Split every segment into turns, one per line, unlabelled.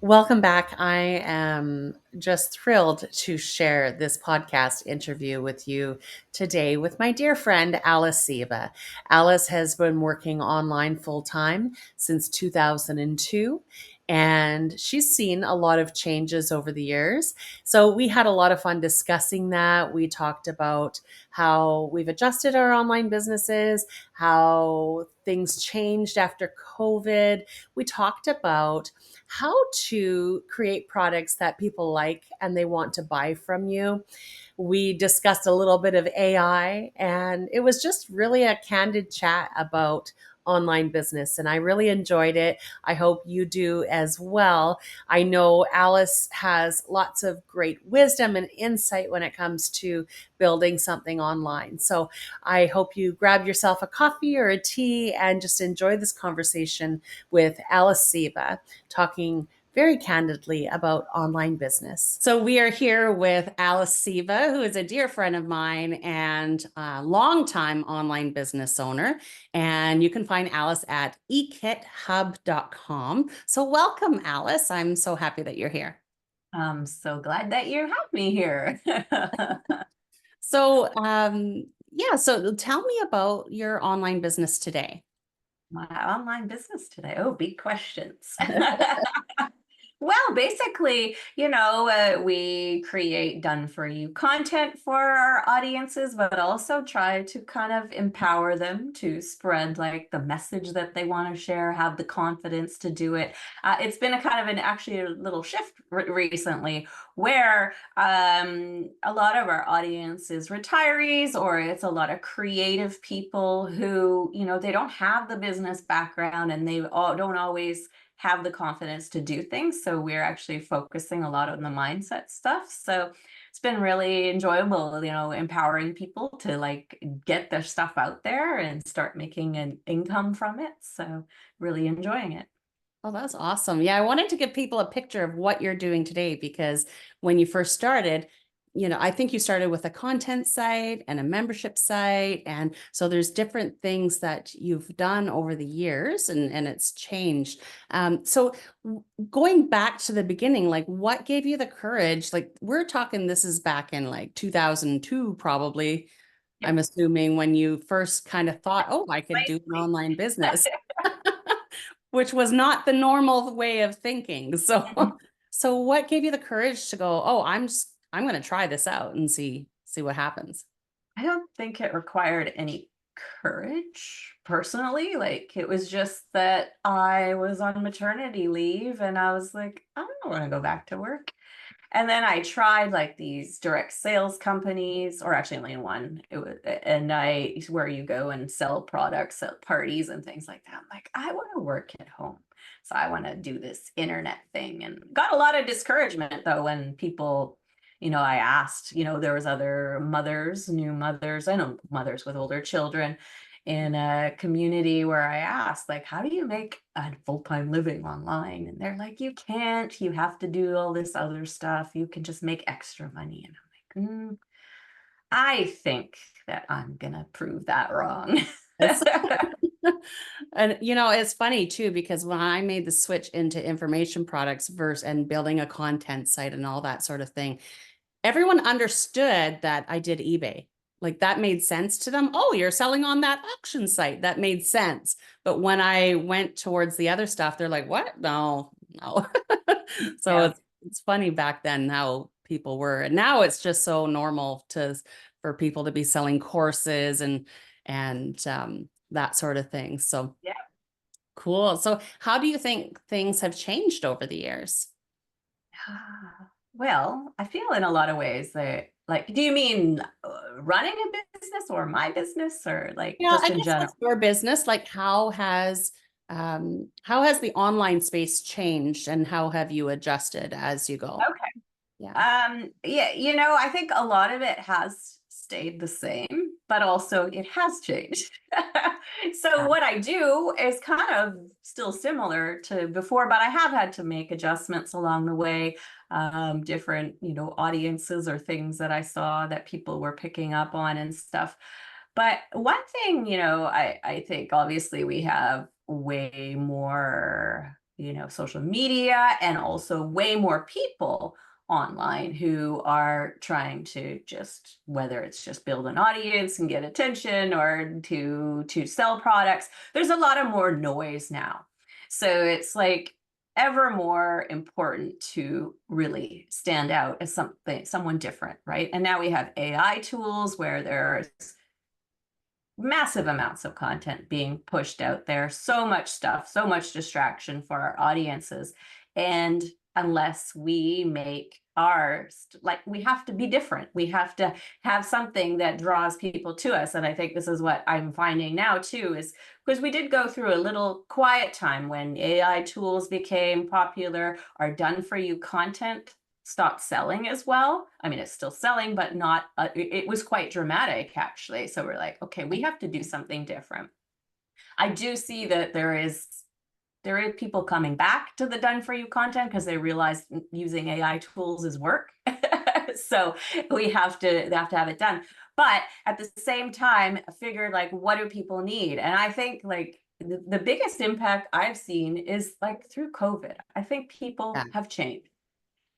Welcome back. I am just thrilled to share this podcast interview with you today with my dear friend, Alice Seba. Alice has been working online full time since 2002, and she's seen a lot of changes over the years. So, we had a lot of fun discussing that. We talked about how we've adjusted our online businesses, how things changed after COVID. We talked about how to create products that people like and they want to buy from you. We discussed a little bit of AI, and it was just really a candid chat about online business. And I really enjoyed it. I hope you do as well. I know Alice has lots of great wisdom and insight when it comes to building something online. So I hope you grab yourself a coffee or a tea and just enjoy this conversation with Alice Seba, talking very candidly about online business. So we are here with Alice Seba, who is a dear friend of mine and a longtime online business owner. And you can find Alice at ekithub.com. So welcome, Alice. I'm so happy that you're here.
I'm so glad that you have me here.
So tell me about your online business today.
My online business today. Oh, big questions. Well, basically, we create done for you content for our audiences, but also try to kind of empower them to spread like the message that they want to share, have the confidence to do it. It's been a kind of an actually a little shift recently where a lot of our audience is retirees, or it's a lot of creative people who, they don't have the business background and they all don't always have the confidence to do things. So we're actually focusing a lot on the mindset stuff. So it's been really enjoyable, empowering people to like get their stuff out there and start making an income from it. So really enjoying it.
Oh, that's awesome. Yeah, I wanted to give people a picture of what you're doing today because when you first started, I think you started with a content site and a membership site. And so there's different things that you've done over the years and it's changed. Going back to the beginning, like what gave you the courage? Like we're talking, this is back in like 2002, probably.
Yep.
I'm assuming when you first kind of thought, oh, I could do an
Precisely.
online business. Which was not the normal way of thinking. So, so what gave you the courage to go, oh, I'm going to try this out and see what happens.
I don't think it required any courage personally. Like it was just that I was on maternity leave and I was like, I don't want to go back to work. And then I tried like these direct sales companies, or actually only in one. It was, and where you go and sell products at parties and things like that. I'm like, I want to work at home. So I want to do this internet thing, and got a lot of discouragement though when people, I asked, there was other mothers, new mothers, I know mothers with older children in a community where I asked, like, how do you make a full-time living online? And they're like, you can't, you have to do all this other stuff. You can just make extra money. And I'm like, I think that I'm gonna prove that wrong.
Yes. And it's funny too, because when I made the switch into information products versus and building a content site and all that sort of thing, everyone understood that I did eBay. Like that made sense to them. Oh, you're selling on that auction site. That made sense. But when I went towards the other stuff, they're like, what? No, no. So
Yeah.
it's funny back then how people were. And now it's just so normal for people to be selling courses and that sort of thing. So
Yeah.
cool. So how do you think things have changed over the years?
Well, I feel in a lot of ways that, like, do you mean running a business or my business or like
Yeah,
just
I
in
guess with
general?
your business, like how has the online space changed and how have you adjusted as you go?
Okay.
Yeah.
Yeah, I think a lot of it has stayed the same, but also it has changed. So
Yeah.
what I do is kind of still similar to before, but I have had to make adjustments along the way. Different, audiences or things that I saw that people were picking up on and stuff. But one thing, I think obviously we have way more. social media, and also way more people online who are trying to just, whether it's just build an audience and get attention or to sell products. There's a lot of more noise now. So it's like ever more important to really stand out as someone different, right? And now we have AI tools where there's massive amounts of content being pushed out there, so much stuff, so much distraction for our audiences. And unless we make ours, like, we have to be different. We have to have something that draws people to us. And I think this is what I'm finding now too, is because we did go through a little quiet time when AI tools became popular. Our done for you content stopped selling as well. I mean, it's still selling, but not, it was quite dramatic actually. So we're like, okay, we have to do something different. I do see that there are people coming back to the done for you content because they realize using AI tools is work. So they have to have it done. But at the same time, I figured, like, what do people need? And I think, like, the biggest impact I've seen is like through COVID. I think
Yeah.
people have changed.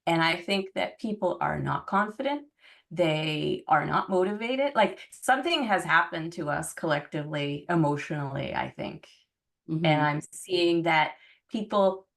And I think that people are not confident. They are not motivated. Like, something has happened to us collectively, emotionally, I think. And
Hmm.
I'm seeing that people,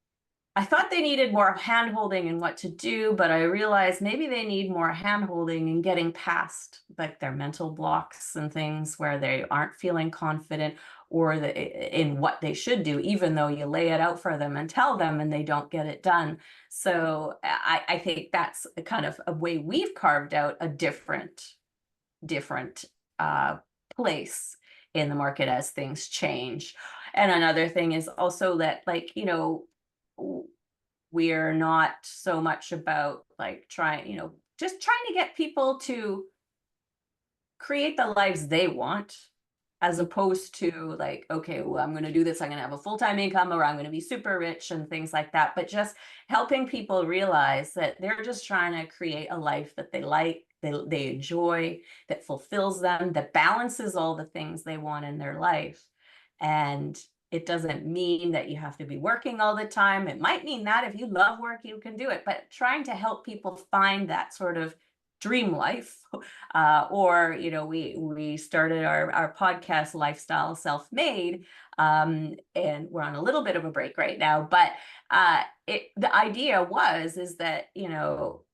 I thought they needed more handholding in what to do, but I realized maybe they need more handholding in getting past, like, their mental blocks and things where they aren't feeling confident, or in what they should do, even though you lay it out for them and tell them and they don't get it done. So I think that's a kind of a way we've carved out a different uh, place in the market as things change. And another thing is also that, like, we're not so much about, like, trying, just trying to get people to create the lives they want, as opposed to, like, okay, well, I'm going to do this, I'm going to have a full-time income, or I'm going to be super rich and things like that. But just helping people realize that they're just trying to create a life that they like, they enjoy, that fulfills them, that balances all the things they want in their life. And it doesn't mean that you have to be working all the time. It might mean that if you love work, you can do it, but trying to help people find that sort of dream life. Or, we started our podcast, Lifestyle Self-Made, and we're on a little bit of a break right now. But the idea is that,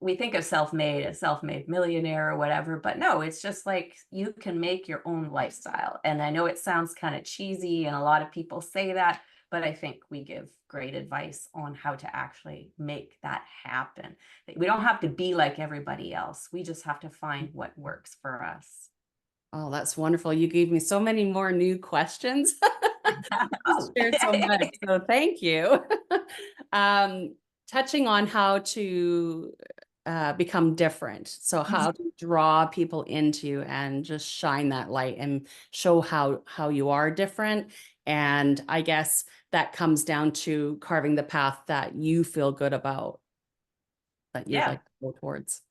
we think of self-made, a self-made millionaire or whatever, but no, it's just like you can make your own lifestyle. And I know it sounds kind of cheesy, and a lot of people say that, but I think we give great advice on how to actually make that happen. We don't have to be like everybody else. We just have to find what works for us.
Oh, that's wonderful. You gave me so many more new questions. You
Oh.
shared so much. So thank you. Um, Touching on how to become different. So how to draw people into you and just shine that light and show how you are different. And I guess that comes down to carving the path that you feel good about, that you'd
Yeah.
like to go towards.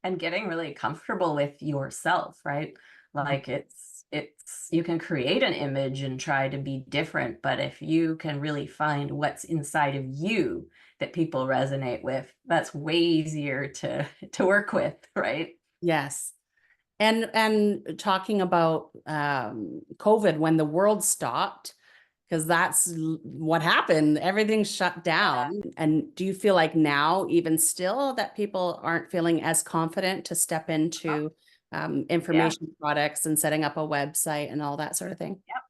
And getting really comfortable with yourself, right? Like, you can create an image and try to be different, but if you can really find what's inside of you that people resonate with, that's way easier to work with, right?
Yes. And talking about COVID, when the world stopped, because that's what happened, everything shut down. And do you feel like now, even still, that people aren't feeling as confident to step into
Yeah.
information products and setting up a website and all that sort of thing? Yeah.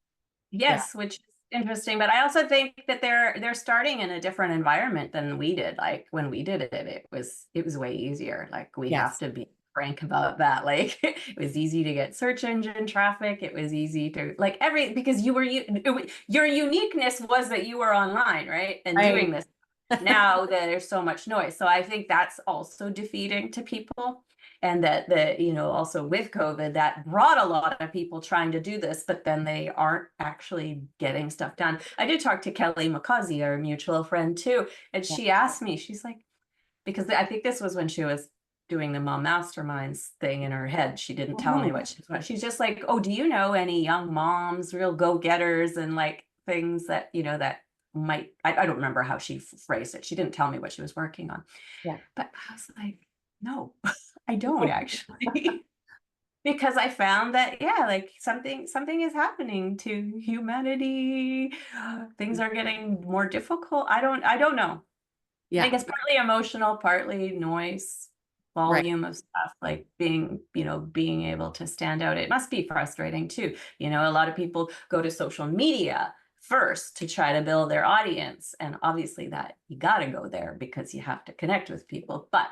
Yes, which is interesting, but I also think that they're starting in a different environment than we did. Like, when we did it, it was way easier. Like, we have
Yes.
to be frank about that. Like, it was easy to get search engine traffic. It was easy to, like, because your uniqueness was that you were online, right? And doing
Right.
this. Now that there's so much noise. So I think that's also defeating to people. And that also with COVID, that brought a lot of people trying to do this, but then they aren't actually getting stuff done. I did talk to Kelly McCausey, our mutual friend too, and
Yeah.
she asked me, she's like, because I think this was when she was doing the mom masterminds thing in her head. She didn't tell me
Mhm.
what she's just like, oh, do you know any young moms, real go-getters, and like things that I don't remember how she phrased it. She didn't tell me what she was working on.
Yeah.
But I was like, no, I don't actually. Because I found that, yeah, like something is happening to humanity. Things are getting more difficult. I don't know. I
Yeah.
think it's partly emotional, partly noise,
Right.
volume of stuff, like being able to stand out. It must be frustrating too. A lot of people go to social media first to try to build their audience. And obviously that you got to go there because you have to connect with people. But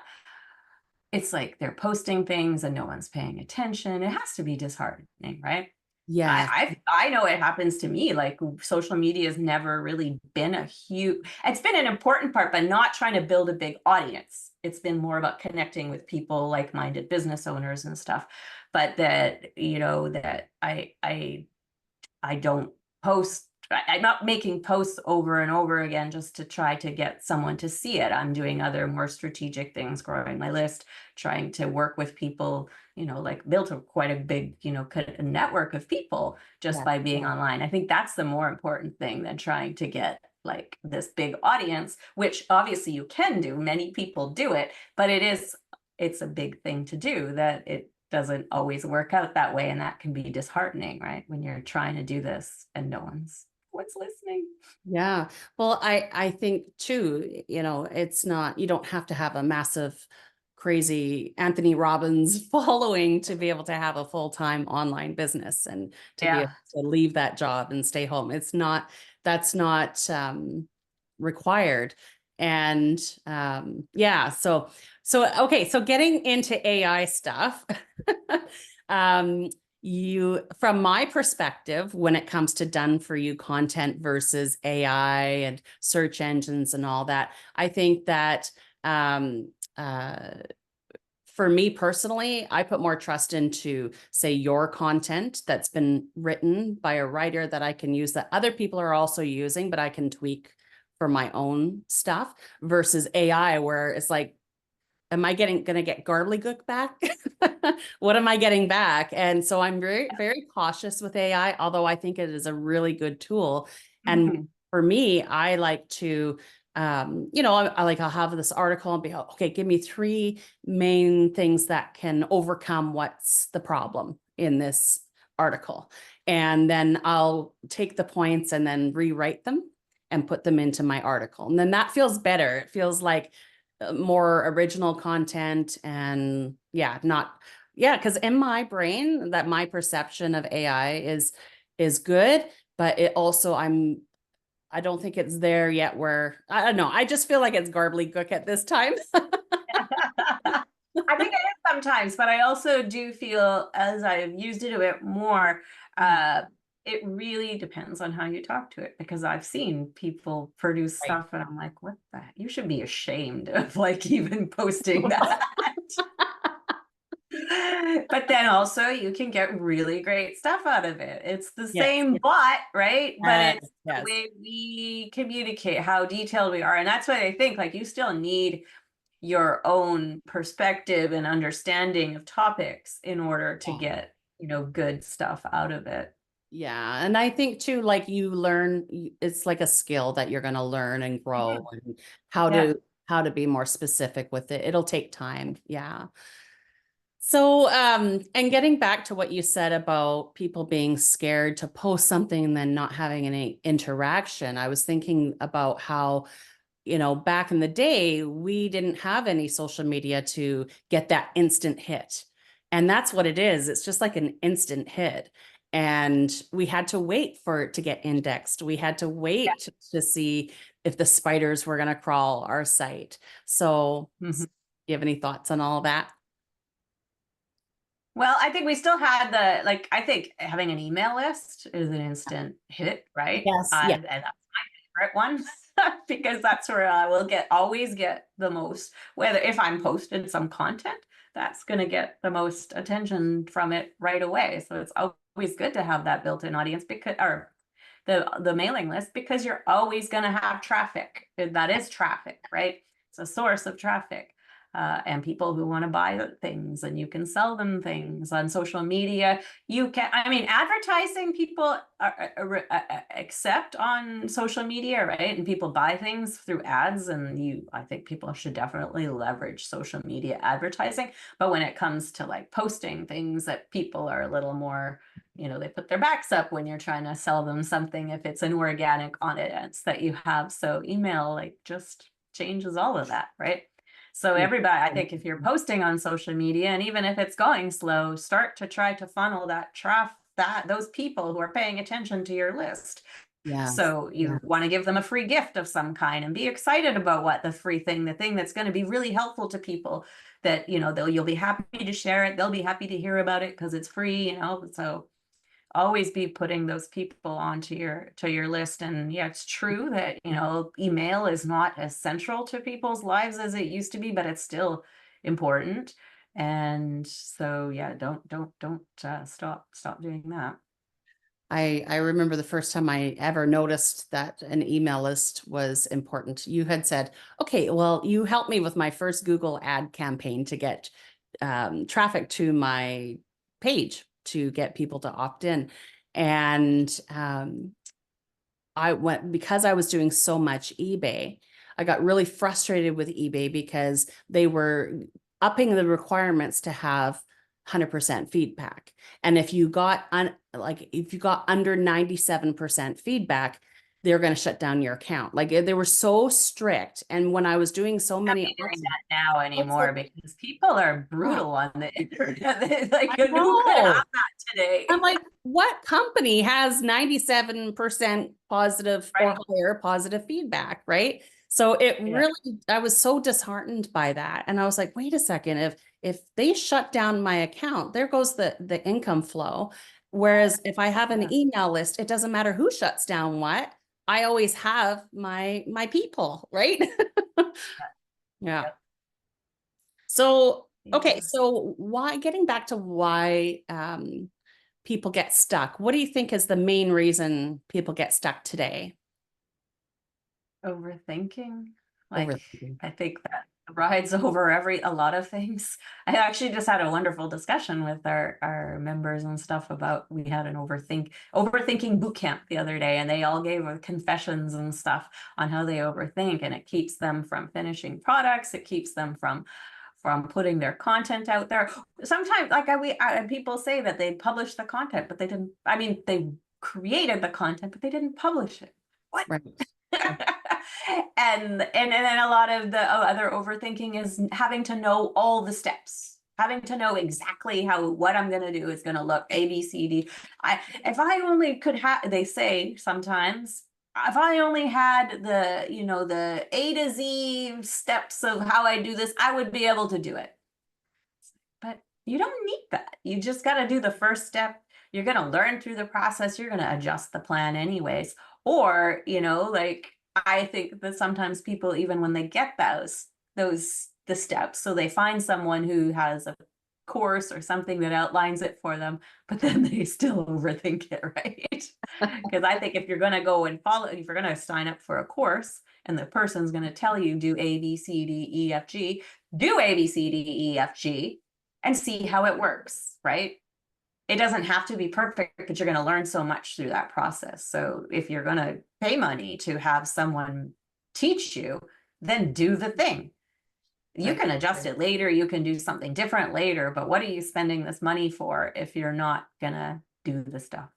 it's like they're posting things and no one's paying attention. It has to be disheartening, right?
Yes.
I know it happens to me. Like social media has never really been a huge, it's been an important part, but not trying to build a big audience. It's been more about connecting with people, like-minded business owners and stuff. But I don't post. I'm not making posts over and over again just to try to get someone to see it. I'm doing other more strategic things, growing my list, trying to work with people, like built quite a big, network of people just
Yeah.
by being online. I think that's the more important thing than trying to get like this big audience, which obviously you can do. Many people do it, but it's a big thing to do that it doesn't always work out that way, and that can be disheartening, right? When you're trying to do this and no one's listening.
Yeah. Well, I think too, it's not, you don't have to have a massive, crazy Anthony Robbins following to be able to have a full-time online business and to be able
Yeah.
to leave that job and stay home. That's not required. And yeah, okay, so getting into AI stuff. um from my perspective, when it comes to done for you content versus AI and search engines and all that, I think that um, uh, for me personally, I put more trust into, say, your content that's been written by a writer that I can use that other people are also using, but I can tweak for my own stuff versus AI, where it's like, am I gonna get gobbledygook back? What am I getting back? And so I'm very, very cautious with AI, although I think it is a really good tool. And
Mhm.
for me, I like to, I'll have this article and be, okay, give me 3 main things that can overcome what's the problem in this article. And then I'll take the points and then rewrite them and put them into my article. And then that feels better. It feels like more original content and because in my brain that my perception of AI is good, but it also I don't think it's there yet where I don't know. I just feel like it's gobbledygook at this time.
I think it is sometimes, but I also do feel as I've used it a bit more, uh, it really depends on how you talk to it because I've seen people produce
Right.
stuff and I'm like, what the heck? You should be ashamed of like even posting that. But then also you can get really great stuff out of it. It's the
Yes.
same bot, right? But
Yes.
it's the
Yes.
way we communicate, how detailed we are. And that's why I think like you still need your own perspective and understanding of topics in order to
Yeah.
get, good stuff out of it.
Yeah. And I think too, like you learn, it's like a skill that you're going to learn and grow
Mhm.
and how
Yeah.
to how to be more specific with it. It'll take time. Yeah. So, and getting back to what you said about people being scared to post something and then not having any interaction, I was thinking about how, back in the day, we didn't have any social media to get that instant hit. And that's what it is. It's just like an instant hit. And we had to wait for it to get indexed. We had to wait to see if the spiders were going to crawl our site. So, do
Mhm.
you have any thoughts on all that?
Well, I think we still had I think having an email list is an instant hit, right?
Yes. Yeah.
And that's my favorite one because that's where I will always get the most, whether if I'm posted some content, that's going to get the most attention from it right away. So it's always good to have that built-in audience because, or the mailing list because you're always going to have traffic. That is traffic, right? It's a source of traffic. and people who want to buy things, and you can sell them things on social media. You can, I mean, advertising people accept on social media, right? And people buy things through ads, and I think people should definitely leverage social media advertising. But when it comes to like posting things that people are a little more, they put their backs up when you're trying to sell them something if it's an organic audience that you have. So email like just changes all of that, right? So
Yeah.
everybody, I think if you're posting on social media, and even if it's going slow, start to try to funnel that traffic, that those people who are paying attention to your list.
Yes.
So
Yeah.
you want to give them a free gift of some kind and be excited about what the free thing, the thing that's going to be really helpful to people, that you'll be happy to share it. They'll be happy to hear about it because it's free, so always be putting those people onto your list. And yeah, it's true that email is not as central to people's lives as it used to be, but it's still important. And so yeah, don't stop doing that.
I remember the first time I ever noticed that an email list was important. You had said, okay, well, you helped me with my first Google ad campaign to get traffic to my page to get people to opt in. And I went, because I was doing so much eBay, I got really frustrated with eBay because they were upping the requirements to have 100% feedback. And if you got if you got under 97% feedback, they're going to shut down your account. Like they were so strict. And when I was doing so
Can't
many
be doing
options,
that now
I was like,
anymore because people are
oh,
brutal on the internet. Like,
I
who could have
know.
that
I'm
today?
like, what company has 97% positive or
Right.
higher positive feedback, right? So it
Yeah.
really, I was so disheartened by that. And I was like, wait a second, if they shut down my account, there goes the income flow. Whereas if I have an
Yeah.
email list, it doesn't matter who shuts down what. I always have my people, right? Yeah.
Yeah.
So, okay,
Yeah.
so why getting back to why people get stuck. What do you think is the main reason people get stuck today?
Overthinking. Like,
Overthinking.
I think that rides over a lot of things. I actually just had a wonderful discussion with our members and stuff about, we had an overthinking boot camp the other day, and they all gave confessions and stuff on how they overthink, and it keeps them from finishing products. It keeps them from putting their content out there. Sometimes, like people say that they published the content, but they didn't. I mean, they created the content, but they didn't publish it. What?
Right.
And then a lot of the other overthinking is having to know all the steps, having to know exactly how what I'm going to do is going to look A, B, C, D. If I only could have, they say sometimes, if I only had the A to Z steps of how I do this, I would be able to do it. But you don't need that. You just got to do the first step. You're going to learn through the process. You're going to adjust the plan anyways. Or, like, I think that sometimes people, even when they get the steps, so they find someone who has a course or something that outlines it for them, but then they still overthink it, right? Because I think if you're going to go and follow, if you're going to sign up for a course and the person's going to tell you do A, B, C, D, E, F, G, do A, B, C, D, E, F, G, and see how it works, right? It doesn't have to be perfect, but you're going to learn so much through that process. So if you're going to pay money to have someone teach you, then do the thing. You
Right.
can adjust it later. You can do something different later, but what are you spending this money for if you're not going to do the stuff?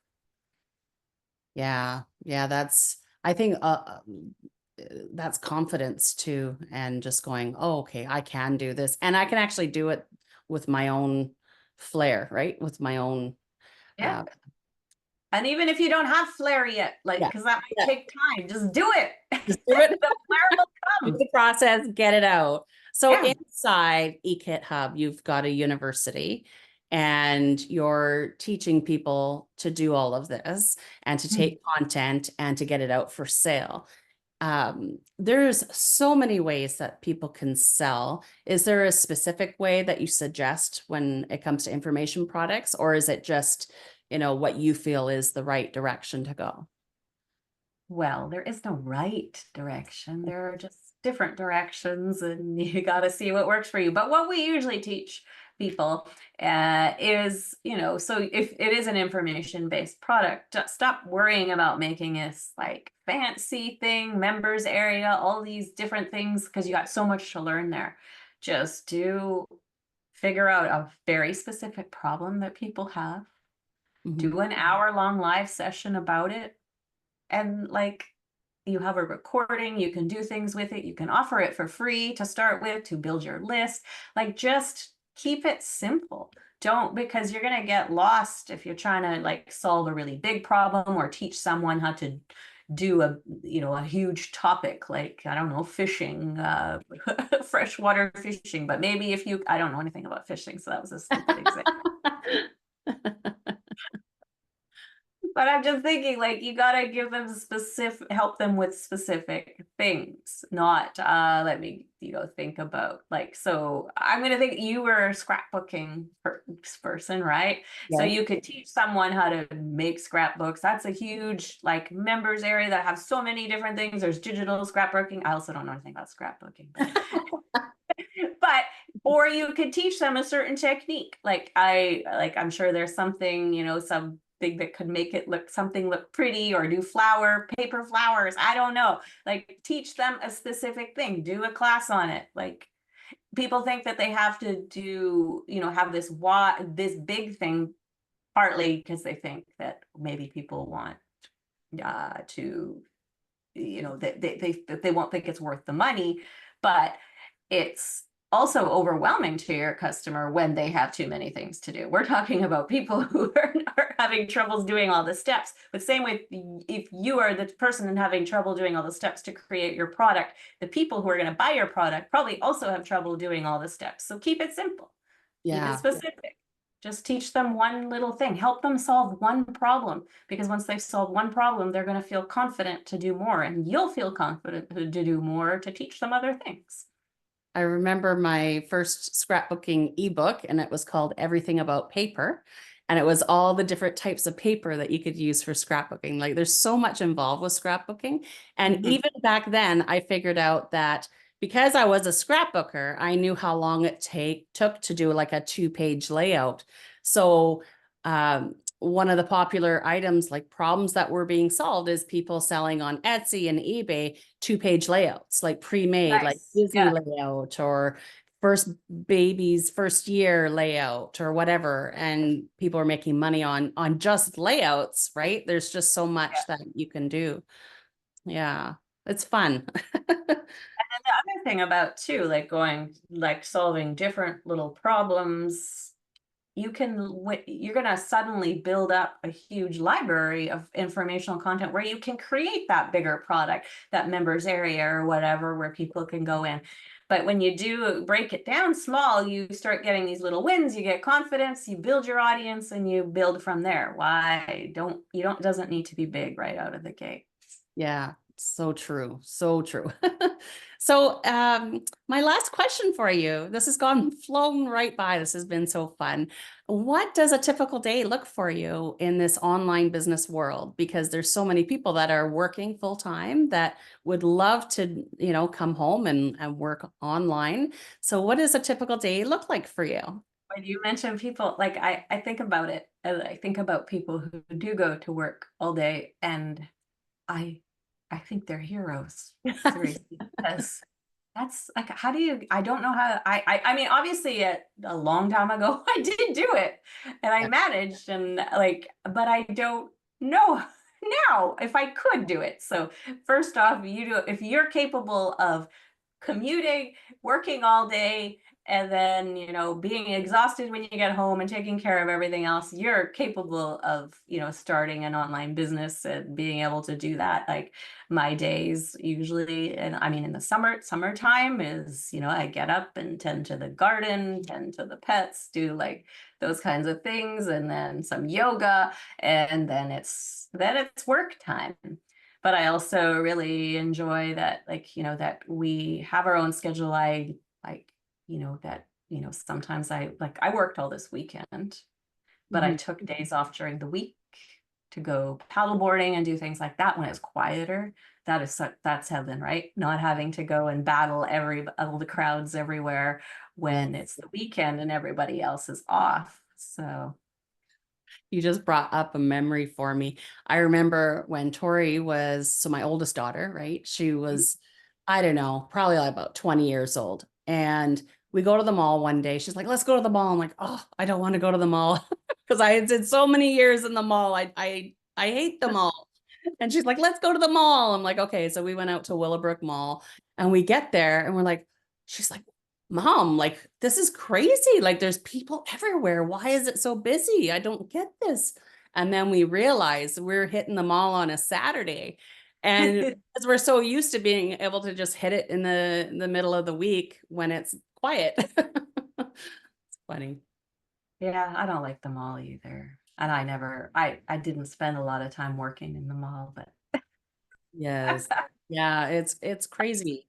Yeah. Yeah. I think, that's confidence too. And just going, oh, okay, I can do this. And I can actually do it with my own flair, right? With my own,
Yeah.
uh,
And even if you don't have flair yet, like,
yeah.
because that might
Yeah.
take time, just do it.
Just do it.
The flair will
Do
come.
the process, get it out. So
Yeah.
inside eKit Hub, you've got a university and you're teaching people to do all of this and to take content and to get it out for sale. There's so many ways that people can sell. Is there a specific way that you suggest when it comes to information products, or is it just, what you feel is the right direction to go?
Well, there is no right direction. There are just different directions, and you got to see what works for you. But what we usually teach people is, so if it is an information-based product, just stop worrying about making this like fancy thing, members area, all these different things, because you got so much to learn there. Just do figure out a very specific problem that people have,
Mhm.
do an hour-long live session about it, and like you have a recording, you can do things with it, you can offer it for free to start with, to build your list. Like, just keep it simple. Don't, because you're going to get lost if you're trying to like solve a really big problem or teach someone how to do a huge topic, like, I don't know, fishing, freshwater fishing. But maybe if you, I don't know anything about fishing, so that was a stupid example. But I'm just thinking, like, you gotta give them specific, help them with specific things, not let me, think about, like, so I'm gonna think you were a scrapbooking person, right? So
Yes.
you could teach someone how to make scrapbooks. That's a huge like members area that have so many different things. There's digital scrapbooking. I also don't know anything about scrapbooking, but or you could teach them a certain technique. I'm sure there's something, some thing that could make it look pretty, or do paper flowers. I don't know. Like, teach them a specific thing, do a class on it. Like, people think that they have to do, have this big thing, partly because they think that maybe people want to, they won't think it's worth the money, but it's also overwhelming to your customer when they have too many things to do. We're talking about people who are having troubles doing all the steps. But same with, if you are the person having trouble doing all the steps to create your product, the people who are going to buy your product probably also have trouble doing all the steps. So keep it simple, keep it
Yeah.
specific. Just teach them one little thing, help them solve one problem, because once they've solved one problem, they're going to feel confident to do more, and you'll feel confident to do more to teach them other things.
I remember my first scrapbooking ebook, and it was called Everything About Paper. And it was all the different types of paper that you could use for scrapbooking. Like, there's so much involved with scrapbooking. And
Mhm.
even back then, I figured out that because I was a scrapbooker, I knew how long it took to do like a 2-page layout. So one of the popular items, like problems that were being solved, is people selling on Etsy and eBay 2-page layouts, like pre-made, like
Nice.
Disney
Yeah.
layout or first baby's first year layout or whatever. And people are making money on just layouts, right? There's just so
Yeah.
much that you can do. Yeah, it's fun.
And the other thing about too, like solving different little problems, you're going to suddenly build up a huge library of informational content where you can create that bigger product, that members area or whatever, where people can go in. But when you do break it down small, you start getting these little wins, you get confidence, you build your audience, and you build from there. Doesn't need to be big right out of the gate.
Yeah, so true. So true. So, my last question for you, this has flown right by. This has been so fun. What does a typical day look for you in this online business world? Because there's so many people that are working full time that would love to, come home and work online. So what does a typical day look like for you?
When you mention people, like, I think about it, and I think about people who do go to work all day, and I I think they're heroes, seriously, because that's like, how do you, I don't know how, I mean, obviously a long time ago, I did do it and I managed, and like, but I don't know now if I could do it. So first off, if you're capable of commuting, working all day, and then, being exhausted when you get home and taking care of everything else, you're capable of, starting an online business and being able to do that. Like, my days usually, and I mean, in the summertime is, I get up and tend to the garden, tend to the pets, do like those kinds of things, and then some yoga, and then it's work time. But I also really enjoy that, like, that we have our own schedule. I like, that, sometimes I worked all this weekend, but I
Mhm.
took days off during the week to go paddleboarding and do things like that when it's quieter. that is that's heaven, right? Not having to go and battle all the crowds everywhere
Yeah.
when it's the weekend and everybody else is off. So
You just brought up a memory for me. I remember when Tori was, so my oldest daughter, right? She was, I don't know, probably like about 20 years old. And we go to the mall one day. She's like, let's go to the mall. I'm like, oh, I don't want to go to the mall because I had did so many years in the mall. I hate the mall. And she's like, let's go to the mall. I'm like, okay. So we went out to Willowbrook Mall and we get there and we're like, she's like, Mom, like, this is crazy. Like, there's people everywhere. Why is it so busy? I don't get this. And then we realized we're hitting the mall on a Saturday. And because we're so used to being able to just hit it in the middle of the week when it's quiet. It's funny.
yeah, I don't like the mall either. And I didn't spend a lot of time working in the mall, but
Yes. Yeah, it's crazy.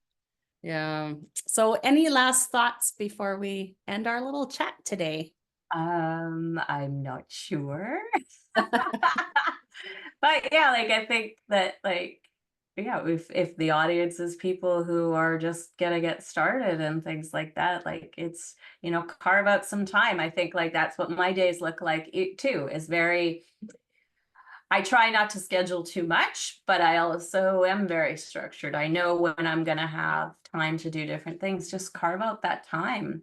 Yeah. So any last thoughts before we end our little chat today?
I'm not sure. But yeah, like I think that like yeah, if the audience is people who are just gonna get started and things like that, like it's, carve out some time. I think like that's what my days look like it too, is very I try not to schedule too much, but I also am very structured. I know when I'm gonna have time to do different things. Just carve out that time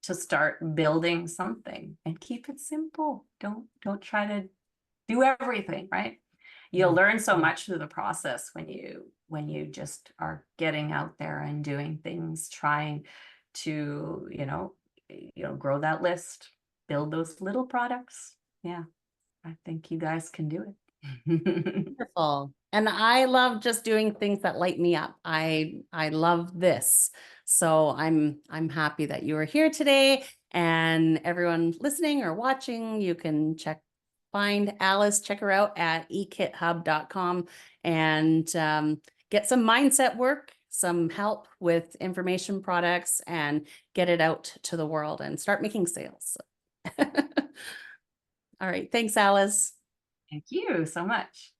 to start building something and keep it simple. Don't try to do everything, right? You'll
Yeah.
learn so much through the process when you just are getting out there and doing things, trying to, grow that list, build those little products. Yeah, I think you guys can do it.
Wonderful. And I love just doing things that light me up. I love this. So I'm happy that you are here today and everyone listening or watching, you can find Alice, check her out at ekithub.com and get some mindset work, some help with information products and get it out to the world and start making sales. All right. Thanks, Alice.
Thank you so much.